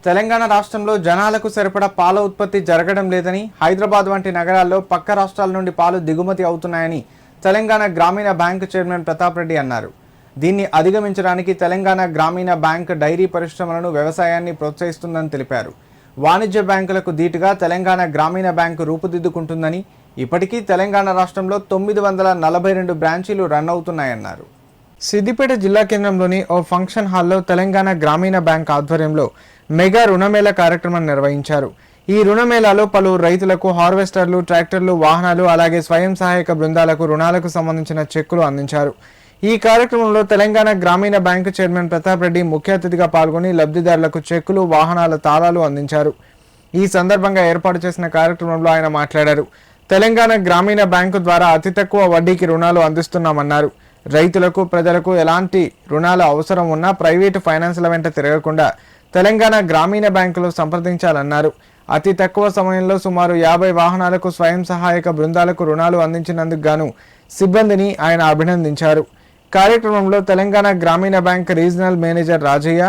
తెలంగాణ రాష్ట్రంలో జనాలకు సరిపడా పాల ఉత్పత్తి జరగడం లేదని, హైదరాబాద్ వంటి నగరాల్లో పక్క రాష్ట్రాల నుండి పాలు దిగుమతి అవుతున్నాయని తెలంగాణ గ్రామీణ బ్యాంక్ చైర్మన్ ప్రతాప్ రెడ్డి అన్నారు. దీన్ని అధిగమించడానికి తెలంగాణ గ్రామీణ బ్యాంక్ డైరీ పరిశ్రమలను, వ్యవసాయాన్ని ప్రోత్సహిస్తుందని తెలిపారు. వాణిజ్య బ్యాంకులకు ధీటుగా తెలంగాణ గ్రామీణ బ్యాంకు రూపుదిద్దుకుంటుందని, ఇప్పటికీ తెలంగాణ రాష్ట్రంలో 942 బ్రాంచీలు రన్ అవుతున్నాయన్నారు. సిద్దిపేట జిల్లా కేంద్రంలోని ఓ ఫంక్షన్ హాల్లో తెలంగాణ గ్రామీణ బ్యాంక్ ఆధ్వర్యంలో మెగా రుణమేళ కార్యక్రమం నిర్వహించారు. ఈ రుణమేళాలో పలువురు రైతులకు హార్వెస్టర్లు, ట్రాక్టర్లు, వాహనాలు, అలాగే స్వయం సహాయక బృందాలకు రుణాలకు సంబంధించిన చెక్కులు అందించారు. ఈ కార్యక్రమంలో తెలంగాణ గ్రామీణ బ్యాంకు చైర్మన్ ప్రతాప్ రెడ్డి ముఖ్య అతిథిగా పాల్గొని లబ్ధిదారులకు చెక్కులు, వాహనాల తాళాలు అందించారు. ఈ సందర్భంగా ఏర్పాటు చేసిన కార్యక్రమంలో ఆయన మాట్లాడారు. తెలంగాణ గ్రామీణ బ్యాంకు ద్వారా అతి తక్కువ వడ్డీకి రుణాలు అందిస్తున్నామన్నారు. రైతులకు, ప్రజలకు ఎలాంటి రుణాలు అవసరం ఉన్నా ప్రైవేటు ఫైనాన్స్ల వెంట తిరగకుండా తెలంగాణ గ్రామీణ బ్యాంకులో సంప్రదించాలన్నారు. అతి తక్కువ సమయంలో సుమారు 50 వాహనాలకు, స్వయం సహాయక బృందాలకు రుణాలు అందించినందుకు గాను సిబ్బందిని ఆయన అభినందించారు. కార్యక్రమంలో తెలంగాణ గ్రామీణ బ్యాంక్ రీజనల్ మేనేజర్ రాజయ్య,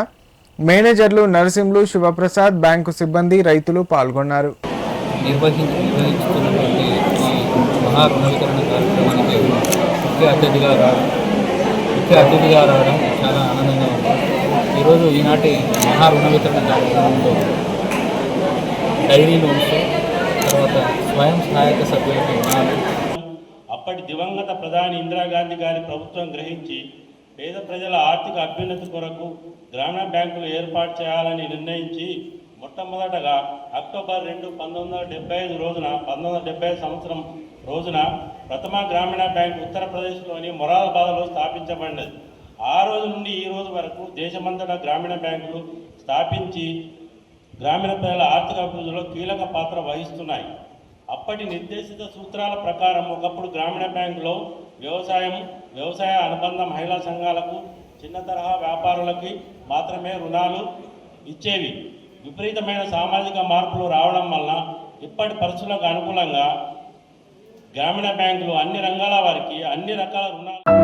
మేనేజర్లు నరసింహులు, శివప్రసాద్, బ్యాంకు సిబ్బంది, రైతులు పాల్గొన్నారు. ముఖ్య అతిథిగా రావడం చాలా ఆనందంగా ఉంది. ఈరోజు ఈనాటి మహా రుణ వితరణ కార్యక్రమంలో డైరీ లోన్స్, తర్వాత స్వయం సహాయక సభ్యులకు రుణాలు. అప్పటి దివంగత ప్రధాని ఇందిరాగాంధీ గారి ప్రభుత్వం గ్రహించి పేద ప్రజల ఆర్థిక అభ్యున్నతి కొరకు గ్రామీణ బ్యాంకులు ఏర్పాటు చేయాలని నిర్ణయించి మొట్టమొదటగా అక్టోబర్ 2, 1975 సంవత్సరం రోజున ప్రథమ గ్రామీణ బ్యాంక్ ఉత్తరప్రదేశ్లోని మొరాదాబాద్లో స్థాపించబడినది. ఆ రోజు నుండి ఈ రోజు వరకు దేశమంతటా గ్రామీణ బ్యాంకులు స్థాపించి గ్రామీణ ప్రజల ఆర్థిక అభివృద్ధిలో కీలక పాత్ర వహిస్తున్నాయి. అప్పటి నిర్దేశిత సూత్రాల ప్రకారం ఒకప్పుడు గ్రామీణ బ్యాంకులో వ్యవసాయ అనుబంధ మహిళా సంఘాలకు, చిన్న తరహా వ్యాపారులకి మాత్రమే రుణాలు ఇచ్చేవి. విపరీతమైన సామాజిక మార్పులు రావడం వలన ఇప్పటి పరిస్థితులకు అనుకూలంగా గ్రామీణ బ్యాంకులు అన్ని రంగాల వారికి అన్ని రకాల రుణాలు